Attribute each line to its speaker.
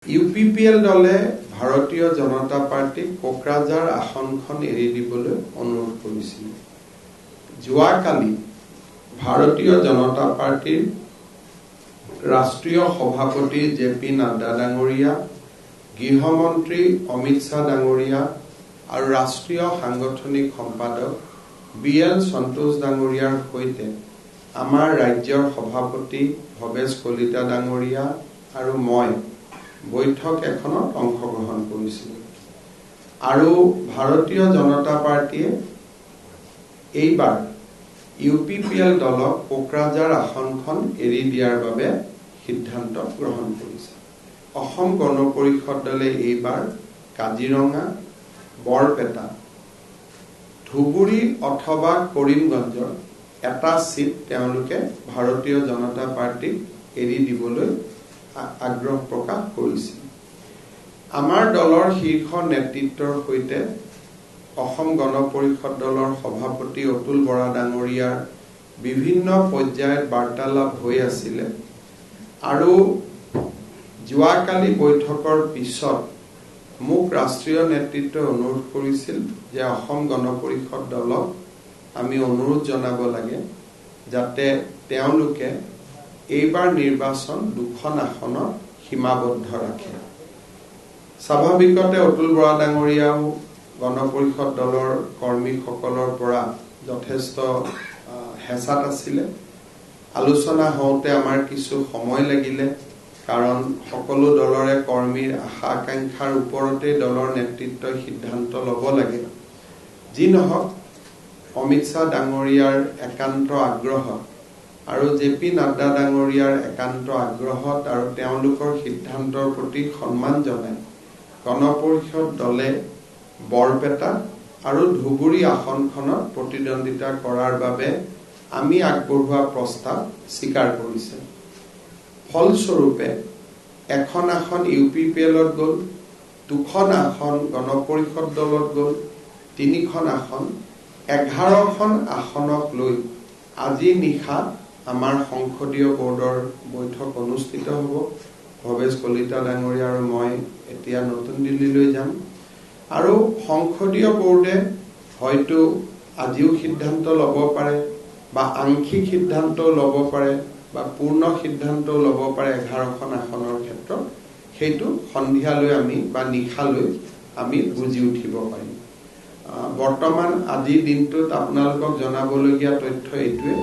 Speaker 1: UPPL দলে ভাৰতীয় জনতা পাৰ্টিক কোকৰাঝাৰ আসনখন এৰি দিবলৈ অনুৰোধ কৰিছিল। যোৱাকালি ভাৰতীয় জনতা পাৰ্টিৰ ৰাষ্ট্ৰীয় সভাপতি জেপি নাড্ডা ডাঙৰীয়া, গৃহমন্ত্ৰী অমিত শাহ ডাঙৰীয়া আৰু ৰাষ্ট্ৰীয় সাংগঠনিক সম্পাদক BL সন্তোষ ডাঙৰীয়াৰ সৈতে আমাৰ ৰাজ্যৰ সভাপতি ভৱেশ কলিতা ডাঙৰীয়া আৰু মই বৈঠক এখনত অংশগ্ৰহণ কৰিছিল। আৰু ভাৰতীয় জনতা পাৰ্টিয়ে এইবাৰ ইউপিপিএল দলক কোকৰাঝাৰ আসনখন এৰি দিয়াৰ বাবে সিদ্ধান্ত গ্ৰহণ কৰিছে। অসম গণ পৰিষদ দলে এইবাৰ কাজিৰঙা, বৰপেটা, ধুবুৰী অথবা কৰিমগঞ্জৰ এটা সিট তেওঁলোকে ভাৰতীয় জনতা পাৰ্টিক এৰি দিবলৈ আগ্ৰহ প্ৰকাশ কৰিছিল। আমাৰ দলৰ শীৰ্ষ নেতৃত্বৰ সৈতে অসম গণ পৰিষদ দলৰ সভাপতি অতুল বৰা ডাঙৰীয়াৰ বিভিন্ন পৰ্যায়ত বাৰ্তালাপ হৈ আছিল আৰু যোৱাকালি বৈঠকৰ পিছত মোক ৰাষ্ট্ৰীয় নেতৃত্বই অনুৰোধ কৰিছিল যে অসম গণ পৰিষদ দলক আমি অনুৰোধ জনাব লাগে যাতে তেওঁলোকে এইবাৰ নিৰ্বাচন দুখন আসনত সীমাবদ্ধ ৰাখে। স্বাভাৱিকতে অতুল বৰা ডাঙৰীয়াও গণ পৰিষদ দলৰ কৰ্মীসকলৰ পৰা যথেষ্ট হেঁচাত আছিলে। আলোচনা হওঁতে আমাৰ কিছু সময় লাগিলে, কাৰণ সকলো দলৰে কৰ্মীৰ আশা আকাংক্ষাৰ ওপৰতে দলৰ নেতৃত্বই সিদ্ধান্ত ল'ব লাগে। যি নহওক, অমিত শ্বাহ ডাঙৰীয়াৰ একান্ত আগ্ৰহত আৰু জেপি নাড্ডা ডাঙৰীয়াৰ একান্ত আগ্ৰহত আৰু তেওঁলোকৰ সিদ্ধান্তৰ প্ৰতি সন্মান জনাই গণ পৰিষদ দলে বৰপেটা আৰু ধুবুৰী আসনখনত প্ৰতিদ্বন্দ্বিতা কৰাৰ বাবে আমি আগবঢ়োৱা প্ৰস্তাৱ স্বীকাৰ কৰিছে। ফলস্বৰূপে এখন আসন ইউপিপিএলত গ'ল, দুখন আসন গণ পৰিষদ দলত গ'ল, তিনিখন আসন, 11খন আসনক লৈ আজি নিশা আমাৰ সংসদীয় বোৰ্ডৰ বৈঠক অনুষ্ঠিত হ'ব। ভৱেশ কলিতা ডাঙৰীয়া আৰু মই এতিয়া নতুন দিল্লীলৈ যাম আৰু সংসদীয় বোৰ্ডে হয়তো আজিও সিদ্ধান্ত ল'ব পাৰে বা আংশিক সিদ্ধান্তও ল'ব পাৰে বা পূৰ্ণ সিদ্ধান্তও ল'ব পাৰে 11খন আসনৰ ক্ষেত্ৰত। সেইটো সন্ধিয়ালৈ আমি বা নিশালৈ আমি বুজি উঠিব পাৰিম। বৰ্তমান আজিৰ দিনটোত আপোনালোকক জনাবলগীয়া তথ্য এইটোৱে।